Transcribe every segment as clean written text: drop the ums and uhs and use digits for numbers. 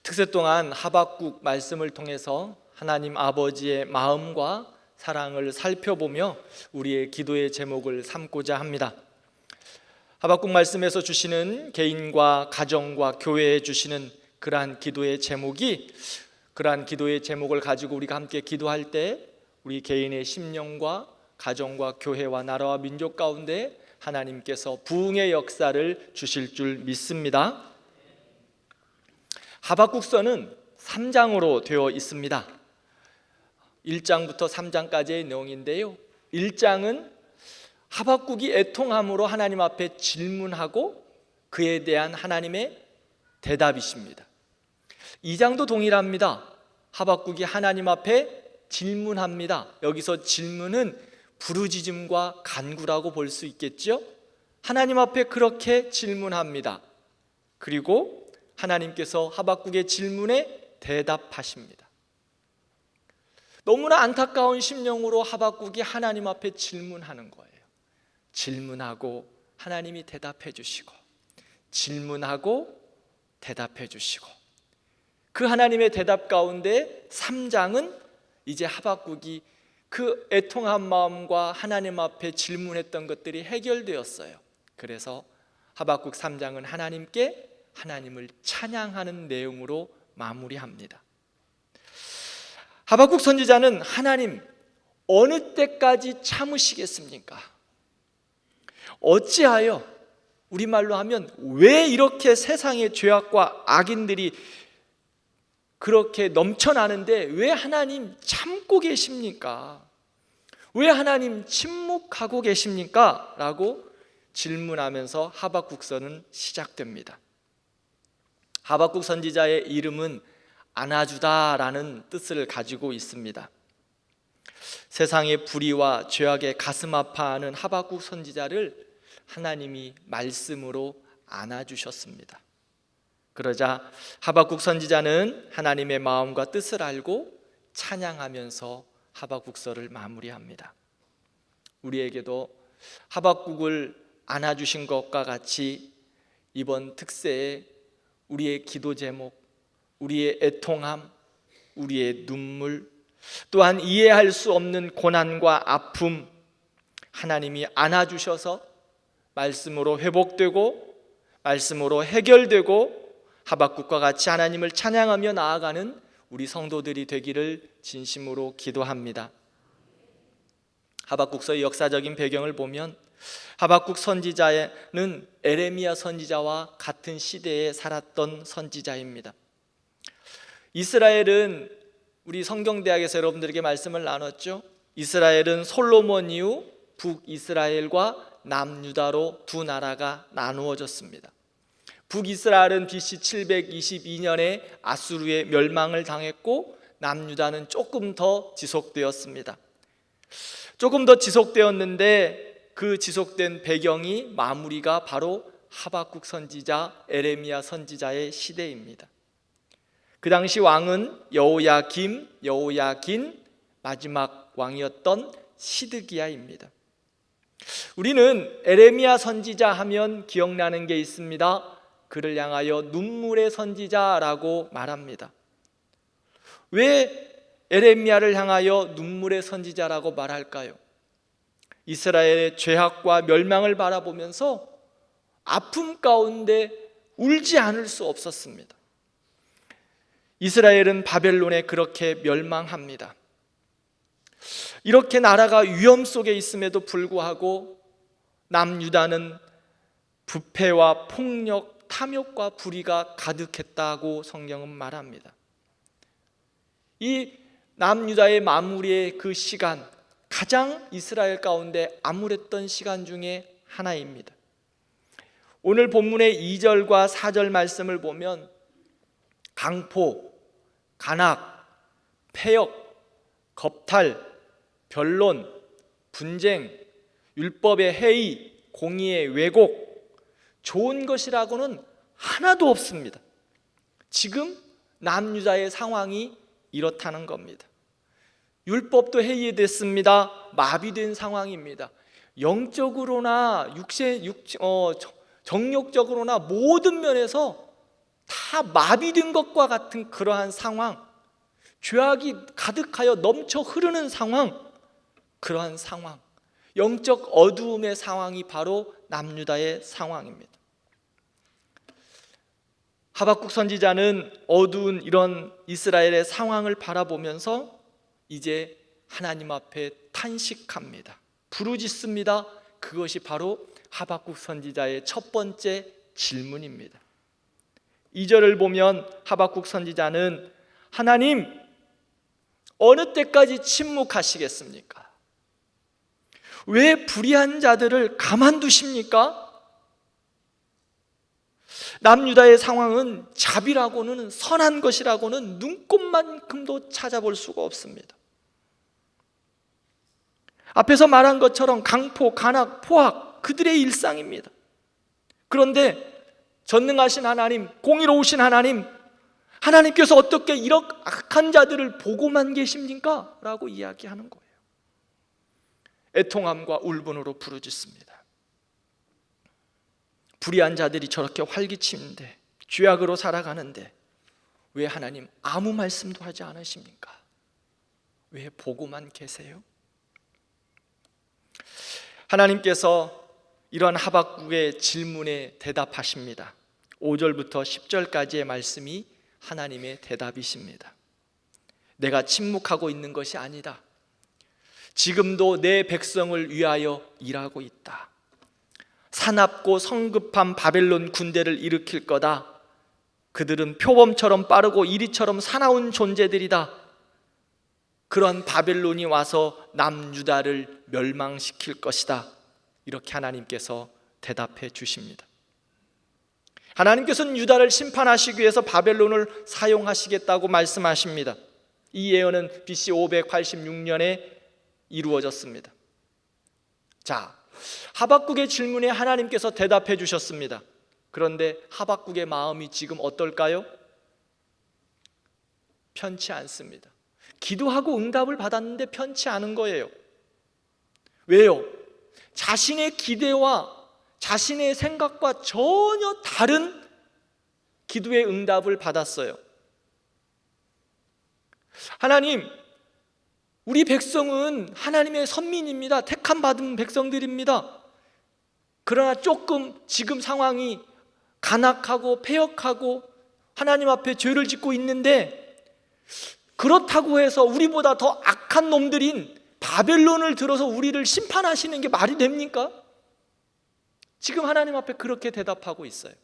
특세 동안 하박국 말씀을 통해서 하나님 아버지의 마음과 사랑을 살펴보며 우리의 기도의 제목을 삼고자 합니다. 하박국 말씀에서 주시는 개인과 가정과 교회에 주시는 그러한 기도의 제목을 가지고 우리가 함께 기도할 때 우리 개인의 심령과 가정과 교회와 나라와 민족 가운데 하나님께서 부흥의 역사를 주실 줄 믿습니다. 하박국서는 3장으로 되어 있습니다. 1장부터 3장까지의 내용인데요, 1장은 하박국이 애통함으로 하나님 앞에 질문하고 그에 대한 하나님의 대답이십니다. 2장도 동일합니다. 하박국이 하나님 앞에 질문합니다. 여기서 질문은 부르짖음과 간구라고 볼 수 있겠죠. 하나님 앞에 그렇게 질문합니다. 그리고 하나님께서 하박국의 질문에 대답하십니다. 너무나 안타까운 심령으로 하박국이 하나님 앞에 질문하는 거예요. 질문하고 하나님이 대답해 주시고, 질문하고 대답해 주시고, 그 하나님의 대답 가운데 3장은 이제 하박국이 그 애통한 마음과 하나님 앞에 질문했던 것들이 해결되었어요. 그래서 하박국 3장은 하나님을 찬양하는 내용으로 마무리합니다. 하박국 선지자는 하나님, 어느 때까지 참으시겠습니까? 어찌하여, 우리말로 하면 왜 이렇게 세상의 죄악과 악인들이 그렇게 넘쳐나는데 왜 하나님 참고 계십니까? 왜 하나님 침묵하고 계십니까? 라고 질문하면서 하박국서는 시작됩니다. 하박국 선지자의 이름은 안아주다라는 뜻을 가지고 있습니다. 세상의 불의와 죄악에 가슴 아파하는 하박국 선지자를 하나님이 말씀으로 안아주셨습니다. 그러자 하박국 선지자는 하나님의 마음과 뜻을 알고 찬양하면서 하박국서를 마무리합니다. 우리에게도 하박국을 안아주신 것과 같이 이번 특세에 우리의 기도 제목, 우리의 애통함, 우리의 눈물, 또한 이해할 수 없는 고난과 아픔, 하나님이 안아주셔서 말씀으로 회복되고 말씀으로 해결되고 하박국과 같이 하나님을 찬양하며 나아가는 우리 성도들이 되기를 진심으로 기도합니다. 하박국서의 역사적인 배경을 보면 하박국 선지자는 에레미야 선지자와 같은 시대에 살았던 선지자입니다. 이스라엘은, 우리 성경대학에서 여러분들에게 말씀을 나눴죠. 이스라엘은 솔로몬 이후 북이스라엘과 남유다로 두 나라가 나누어졌습니다. 북이스라엘은 BC 722년에 아수르의 멸망을 당했고 남유다는 조금 더 지속되었습니다. 조금 더 지속되었는데 그 지속된 배경이 마무리가 바로 하박국 선지자, 에레미야 선지자의 시대입니다. 그 당시 왕은 여호야긴 마지막 왕이었던 시드기야입니다. 우리는 에레미야 선지자 하면 기억나는 게 있습니다. 그를 향하여 눈물의 선지자라고 말합니다. 왜 에레미야를 향하여 눈물의 선지자라고 말할까요? 이스라엘의 죄악과 멸망을 바라보면서 아픔 가운데 울지 않을 수 없었습니다. 이스라엘은 바벨론에 그렇게 멸망합니다. 이렇게 나라가 위험 속에 있음에도 불구하고 남유다는 부패와 폭력, 탐욕과 불의가 가득했다고 성경은 말합니다. 이 남유다의 마무리의 그 시간, 가장 이스라엘 가운데 암울했던 시간 중에 하나입니다. 오늘 본문의 2절과 4절 말씀을 보면 강포, 간악, 폐역, 겁탈, 변론, 분쟁, 율법의 해이, 공의의 왜곡, 좋은 것이라고는 하나도 없습니다. 지금 남유다의 상황이 이렇다는 겁니다. 율법도 해이됐습니다. 마비된 상황입니다. 영적으로나 정욕적으로나 모든 면에서 다 마비된 것과 같은 그러한 상황, 죄악이 가득하여 넘쳐 흐르는 상황, 그러한 상황, 영적 어두움의 상황이 바로 남유다의 상황입니다. 하박국 선지자는 어두운 이런 이스라엘의 상황을 바라보면서 이제 하나님 앞에 탄식합니다. 부르짖습니다. 그것이 바로 하박국 선지자의 첫 번째 질문입니다. 2절을 보면 하박국 선지자는 하나님, 어느 때까지 침묵하시겠습니까? 왜 불의한 자들을 가만두십니까? 남유다의 상황은 자비라고는, 선한 것이라고는 눈꼽만큼도 찾아볼 수가 없습니다. 앞에서 말한 것처럼 강포, 간악, 포악, 그들의 일상입니다. 그런데 전능하신 하나님, 공의로우신 하나님, 하나님께서 어떻게 이런 악한 자들을 보고만 계십니까? 라고 이야기하는 거예요. 애통함과 울분으로 부르짖습니다. 불의한 자들이 저렇게 활기치는데, 죄악으로 살아가는데 왜 하나님 아무 말씀도 하지 않으십니까? 왜 보고만 계세요? 하나님께서 이러한 하박국의 질문에 대답하십니다. 5절부터 10절까지의 말씀이 하나님의 대답이십니다. 내가 침묵하고 있는 것이 아니다. 지금도 내 백성을 위하여 일하고 있다. 사납고 성급한 바벨론 군대를 일으킬 거다. 그들은 표범처럼 빠르고 이리처럼 사나운 존재들이다. 그런 바벨론이 와서 남유다를 멸망시킬 것이다. 이렇게 하나님께서 대답해 주십니다. 하나님께서는 유다를 심판하시기 위해서 바벨론을 사용하시겠다고 말씀하십니다. 이 예언은 BC 586년에 이루어졌습니다. 자, 하박국의 질문에 하나님께서 대답해 주셨습니다. 그런데 하박국의 마음이 지금 어떨까요? 편치 않습니다. 기도하고 응답을 받았는데 편치 않은 거예요. 왜요? 자신의 기대와 자신의 생각과 전혀 다른 기도의 응답을 받았어요. 하나님, 우리 백성은 하나님의 선민입니다. 택함 받은 백성들입니다. 그러나 조금 지금 상황이 간악하고 패역하고 하나님 앞에 죄를 짓고 있는데, 그렇다고 해서 우리보다 더 악한 놈들인 바벨론을 들어서 우리를 심판하시는 게 말이 됩니까? 지금 하나님 앞에 그렇게 대답하고 있어요.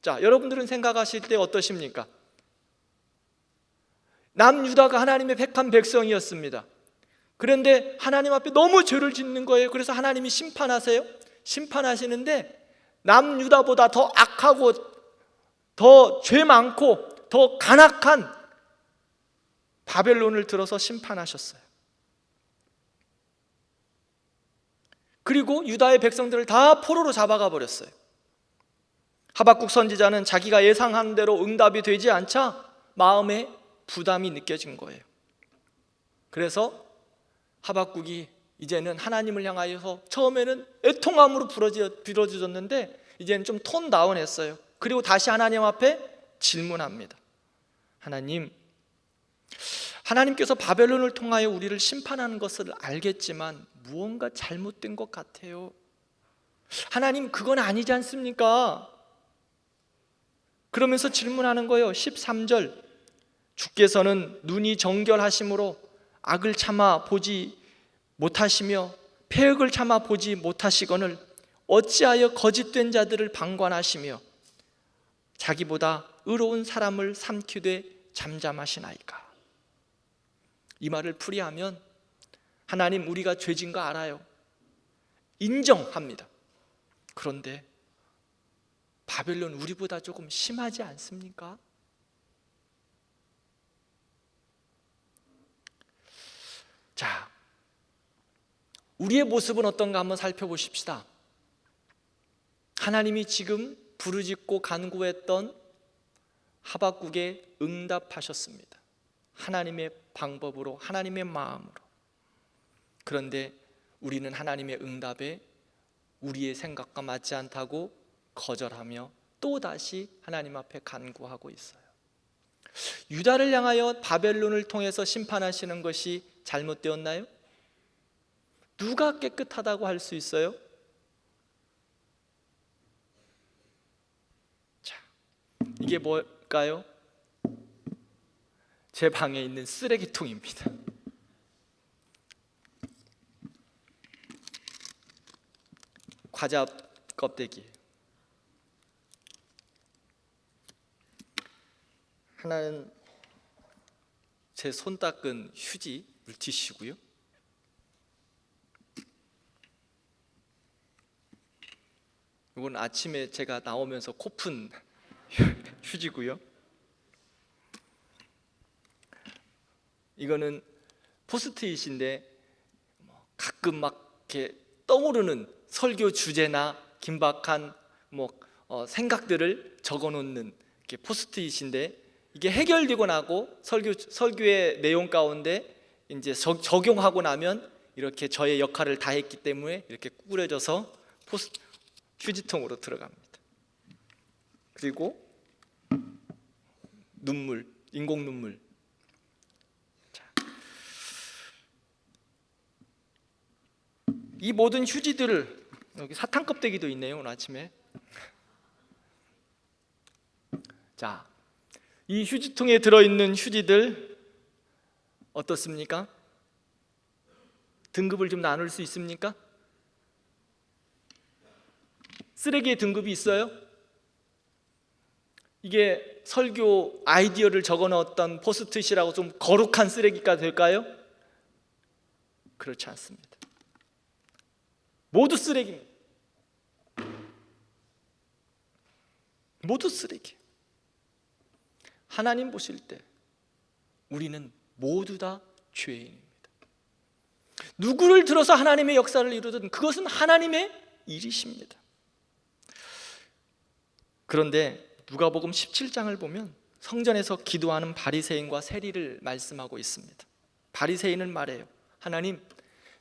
자, 여러분들은 생각하실 때 어떠십니까? 남유다가 하나님의 택한 백성이었습니다. 그런데 하나님 앞에 너무 죄를 짓는 거예요. 그래서 하나님이 심판하세요. 심판하시는데 남유다보다 더 악하고 더 죄 많고 더 간악한 바벨론을 들어서 심판하셨어요. 그리고 유다의 백성들을 다 포로로 잡아가 버렸어요. 하박국 선지자는 자기가 예상한 대로 응답이 되지 않자 마음에 부담이 느껴진 거예요. 그래서 하박국이 이제는 하나님을 향하여서 처음에는 애통함으로 빌어주었는데 이제는 좀 톤 다운했어요. 그리고 다시 하나님 앞에 질문합니다. 하나님께서 바벨론을 통하여 우리를 심판하는 것을 알겠지만 무언가 잘못된 것 같아요. 하나님, 그건 아니지 않습니까? 그러면서 질문하는 거예요. 13절, 주께서는 눈이 정결하심으로 악을 참아 보지 못하시며 패역을 참아 보지 못하시거늘 어찌하여 거짓된 자들을 방관하시며 자기보다 의로운 사람을 삼키되 잠잠하시나이까? 이 말을 풀이하면 하나님, 우리가 죄진 거 알아요. 인정합니다. 그런데 바벨론 우리보다 조금 심하지 않습니까? 자, 우리의 모습은 어떤가 한번 살펴보십시다. 하나님이 지금 부르짖고 간구했던 하박국에 응답하셨습니다. 하나님의 방법으로, 하나님의 마음으로. 그런데 우리는 하나님의 응답에 우리의 생각과 맞지 않다고 거절하며 또다시 하나님 앞에 간구하고 있어요. 유다를 향하여 바벨론을 통해서 심판하시는 것이 잘못되었나요? 누가 깨끗하다고 할 수 있어요? 자, 이게 뭘까요? 제 방에 있는 쓰레기통입니다. 과자 껍데기. 하나는 제 손 닦은 휴지, 물티슈고요. 이건 아침에 제가 나오면서 코 푼 휴지고요. 이거는 포스트잇인데 가끔 막 이렇게 떠오르는 설교 주제나 긴박한 생각들을 적어놓는 이렇게 포스트잇인데, 이게 해결되고 나고 설교의 내용 가운데 이제 적용하고 나면 이렇게 저의 역할을 다 했기 때문에 이렇게 꾸려져서 휴지통으로 들어갑니다. 그리고 눈물, 인공 눈물. 이 모든 휴지들을, 여기 사탕 껍데기도 있네요, 오늘 아침에. 자, 이 휴지통에 들어있는 휴지들 어떻습니까? 등급을 좀 나눌 수 있습니까? 쓰레기의 등급이 있어요? 이게 설교 아이디어를 적어 넣었던 포스트잇이라고 좀 거룩한 쓰레기가 될까요? 그렇지 않습니다. 모두 쓰레기입니다. 모두 쓰레기. 하나님 보실 때 우리는 모두 다 죄인입니다. 누구를 들어서 하나님의 역사를 이루든 그것은 하나님의 일이십니다. 그런데 누가복음 17장을 보면 성전에서 기도하는 바리새인과 세리를 말씀하고 있습니다. 바리새인은 말해요. 하나님,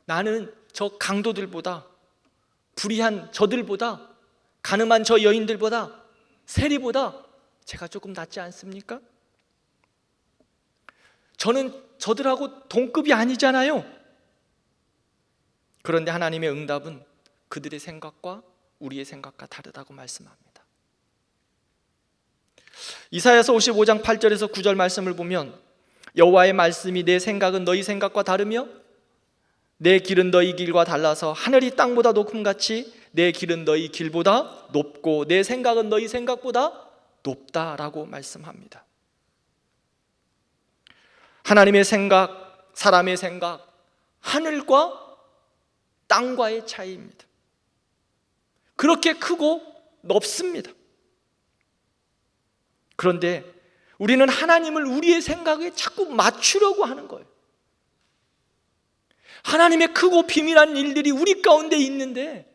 나는 저 강도들보다, 불의한 저들보다, 가늠한 저 여인들보다, 세리보다 제가 조금 낫지 않습니까? 저는 저들하고 동급이 아니잖아요. 그런데 하나님의 응답은 그들의 생각과 우리의 생각과 다르다고 말씀합니다. 이사야서 55장 8절에서 9절 말씀을 보면 여호와의 말씀이 내 생각은 너희 생각과 다르며 내 길은 너희 길과 달라서 하늘이 땅보다 높음같이 내 길은 너희 길보다 높고 내 생각은 너희 생각보다 높다라고 말씀합니다. 하나님의 생각, 사람의 생각, 하늘과 땅과의 차이입니다. 그렇게 크고 높습니다. 그런데 우리는 하나님을 우리의 생각에 자꾸 맞추려고 하는 거예요. 하나님의 크고 비밀한 일들이 우리 가운데 있는데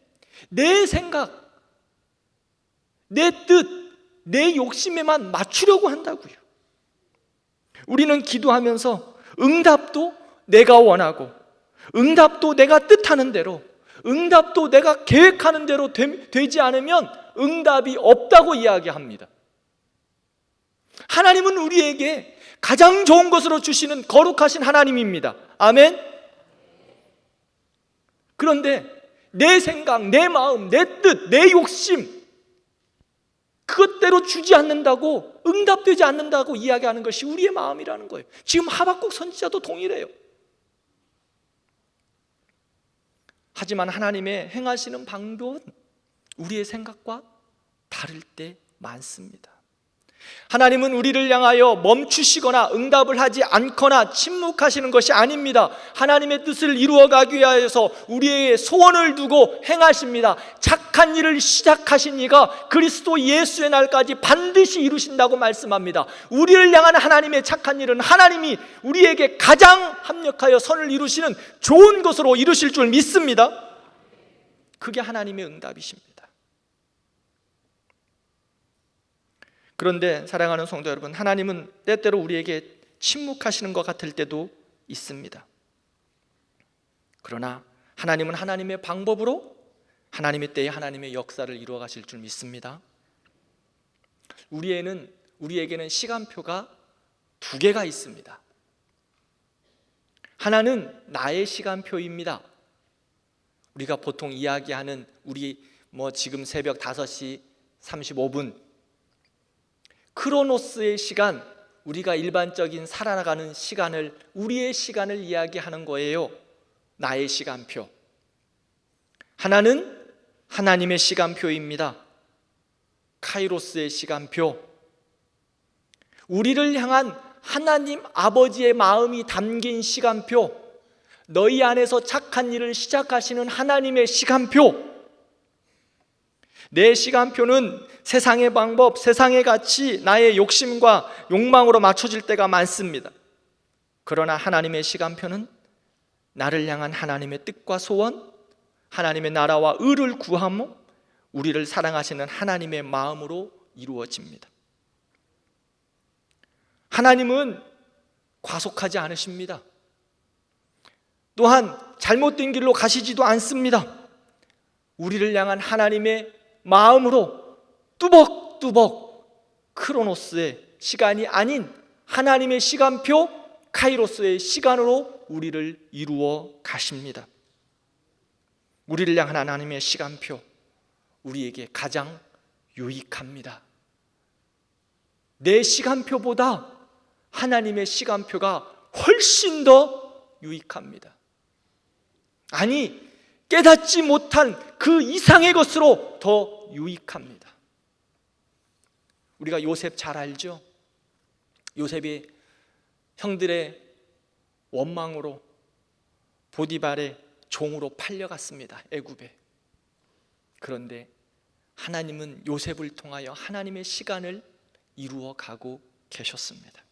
내 생각, 내 뜻, 내 욕심에만 맞추려고 한다고요. 우리는 기도하면서 응답도 내가 원하고, 응답도 내가 뜻하는 대로, 응답도 내가 계획하는 대로 되지 않으면 응답이 없다고 이야기합니다. 하나님은 우리에게 가장 좋은 것으로 주시는 거룩하신 하나님입니다. 아멘. 그런데 내 생각, 내 마음, 내 뜻, 내 욕심, 그것대로 주지 않는다고, 응답되지 않는다고 이야기하는 것이 우리의 마음이라는 거예요. 지금 하박국 선지자도 동일해요. 하지만 하나님의 행하시는 방법은 우리의 생각과 다를 때 많습니다. 하나님은 우리를 향하여 멈추시거나 응답을 하지 않거나 침묵하시는 것이 아닙니다. 하나님의 뜻을 이루어가기 위하여서 우리의 소원을 두고 행하십니다. 착한 일을 시작하신 이가 그리스도 예수의 날까지 반드시 이루신다고 말씀합니다. 우리를 향한 하나님의 착한 일은 하나님이 우리에게 가장 합력하여 선을 이루시는 좋은 것으로 이루실 줄 믿습니다. 그게 하나님의 응답이십니다. 그런데 사랑하는 성도 여러분, 하나님은 때때로 우리에게 침묵하시는 것 같을 때도 있습니다. 그러나 하나님은 하나님의 방법으로 하나님의 때에 하나님의 역사를 이루어 가실 줄 믿습니다. 우리에게는 시간표가 두 개가 있습니다. 하나는 나의 시간표입니다. 우리가 보통 이야기하는 지금 새벽 5시 35분 크로노스의 시간, 우리가 일반적인 살아가는 시간을, 우리의 시간을 이야기하는 거예요. 나의 시간표. 하나는 하나님의 시간표입니다. 카이로스의 시간표. 우리를 향한 하나님 아버지의 마음이 담긴 시간표, 너희 안에서 착한 일을 시작하시는 하나님의 시간표. 내 시간표는 세상의 방법, 세상의 가치, 나의 욕심과 욕망으로 맞춰질 때가 많습니다. 그러나 하나님의 시간표는 나를 향한 하나님의 뜻과 소원, 하나님의 나라와 의를 구하며 우리를 사랑하시는 하나님의 마음으로 이루어집니다. 하나님은 과속하지 않으십니다. 또한 잘못된 길로 가시지도 않습니다. 우리를 향한 하나님의 마음으로 뚜벅뚜벅 크로노스의 시간이 아닌 하나님의 시간표 카이로스의 시간으로 우리를 이루어 가십니다. 우리를 향한 하나님의 시간표, 우리에게 가장 유익합니다. 내 시간표보다 하나님의 시간표가 훨씬 더 유익합니다. 아니, 깨닫지 못한 그 이상의 것으로 더 유익합니다. 우리가 요셉 잘 알죠? 요셉이 형들의 원망으로 보디발의 종으로 팔려갔습니다. 애굽에. 그런데 하나님은 요셉을 통하여 하나님의 시간을 이루어 가고 계셨습니다.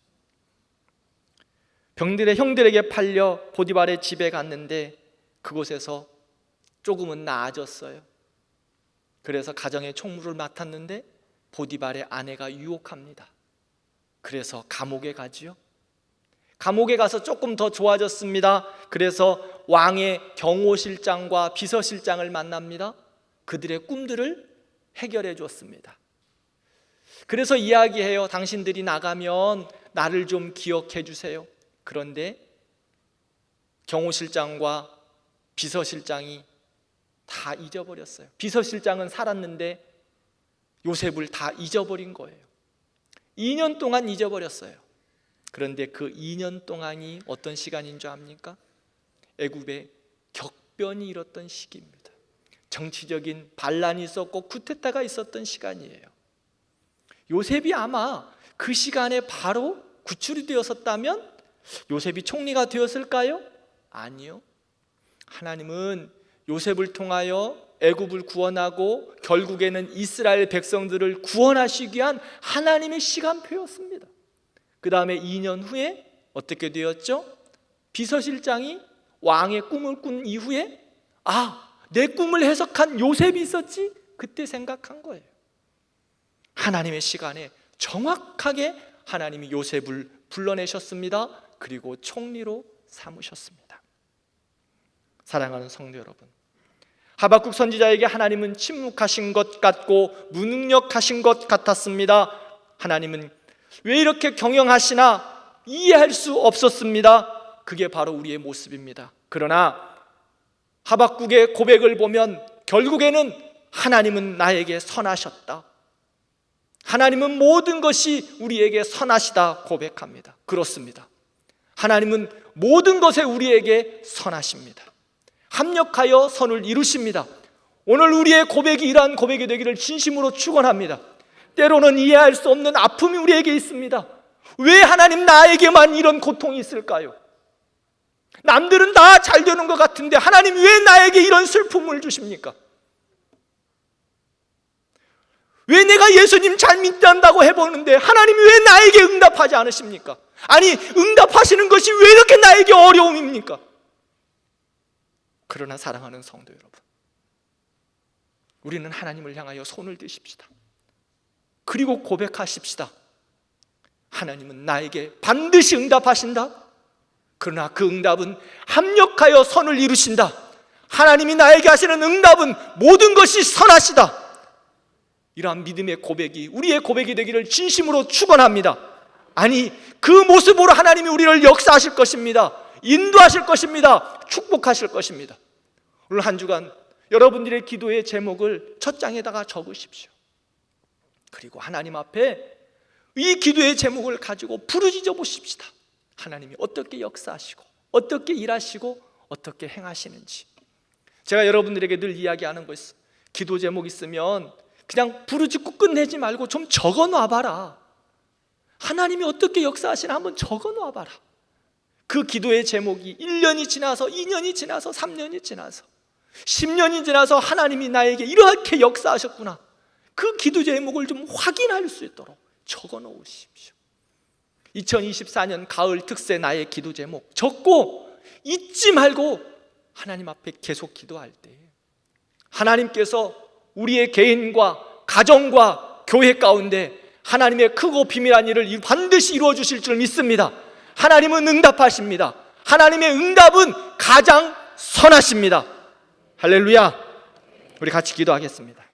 형들에게 팔려 보디발의 집에 갔는데 그곳에서 조금은 나아졌어요. 그래서 가정의 총무를 맡았는데 보디발의 아내가 유혹합니다. 그래서 감옥에 가지요. 감옥에 가서 조금 더 좋아졌습니다. 그래서 왕의 경호실장과 비서실장을 만납니다. 그들의 꿈들을 해결해 줬습니다. 그래서 이야기해요. 당신들이 나가면 나를 좀 기억해 주세요. 그런데 경호실장과 비서실장이 다 잊어버렸어요. 비서실장은 살았는데 요셉을 다 잊어버린 거예요. 2년 동안 잊어버렸어요. 그런데 그 2년 동안이 어떤 시간인 줄 압니까? 애굽에 격변이 일었던 시기입니다. 정치적인 반란이 있었고 쿠데타가 있었던 시간이에요. 요셉이 아마 그 시간에 바로 구출이 되었었다면 요셉이 총리가 되었을까요? 아니요. 하나님은 요셉을 통하여 애굽을 구원하고 결국에는 이스라엘 백성들을 구원하시기 위한 하나님의 시간표였습니다. 그 다음에 2년 후에 어떻게 되었죠? 비서실장이 왕의 꿈을 꾼 이후에 내 꿈을 해석한 요셉이 있었지? 그때 생각한 거예요. 하나님의 시간에 정확하게 하나님이 요셉을 불러내셨습니다. 그리고 총리로 삼으셨습니다. 사랑하는 성도 여러분, 하박국 선지자에게 하나님은 침묵하신 것 같고 무능력하신 것 같았습니다. 하나님은 왜 이렇게 경영하시나 이해할 수 없었습니다. 그게 바로 우리의 모습입니다. 그러나 하박국의 고백을 보면 결국에는 하나님은 나에게 선하셨다, 하나님은 모든 것이 우리에게 선하시다 고백합니다. 그렇습니다. 하나님은 모든 것에 우리에게 선하십니다. 합력하여 선을 이루십니다. 오늘 우리의 고백이 이러한 고백이 되기를 진심으로 축원합니다. 때로는 이해할 수 없는 아픔이 우리에게 있습니다. 왜 하나님 나에게만 이런 고통이 있을까요? 남들은 다 잘 되는 것 같은데 하나님 왜 나에게 이런 슬픔을 주십니까? 왜 내가 예수님 잘 믿는다고 해보는데 하나님이 왜 나에게 응답하지 않으십니까? 아니, 응답하시는 것이 왜 이렇게 나에게 어려움입니까? 그러나 사랑하는 성도 여러분, 우리는 하나님을 향하여 손을 드십시다. 그리고 고백하십시다. 하나님은 나에게 반드시 응답하신다. 그러나 그 응답은 합력하여 선을 이루신다. 하나님이 나에게 하시는 응답은 모든 것이 선하시다. 이러한 믿음의 고백이 우리의 고백이 되기를 진심으로 축원합니다. 아니, 그 모습으로 하나님이 우리를 역사하실 것입니다. 인도하실 것입니다. 축복하실 것입니다. 오늘 한 주간 여러분들의 기도의 제목을 첫 장에다가 적으십시오. 그리고 하나님 앞에 이 기도의 제목을 가지고 부르짖어 보십시다. 하나님이 어떻게 역사하시고 어떻게 일하시고 어떻게 행하시는지. 제가 여러분들에게 늘 이야기하는 것이, 기도 제목 있으면 그냥 부르짖고 끝내지 말고 좀 적어 놔봐라. 하나님이 어떻게 역사하시나 한번 적어 놔봐라. 그 기도의 제목이 1년이 지나서 2년이 지나서 3년이 지나서 10년이 지나서 하나님이 나에게 이렇게 역사하셨구나, 그 기도 제목을 좀 확인할 수 있도록 적어 놓으십시오. 2024년 가을 특세 나의 기도 제목 적고 잊지 말고 하나님 앞에 계속 기도할 때 하나님께서 우리의 개인과 가정과 교회 가운데 하나님의 크고 비밀한 일을 반드시 이루어 주실 줄 믿습니다. 하나님은 응답하십니다. 하나님의 응답은 가장 선하십니다. 할렐루야. 우리 같이 기도하겠습니다.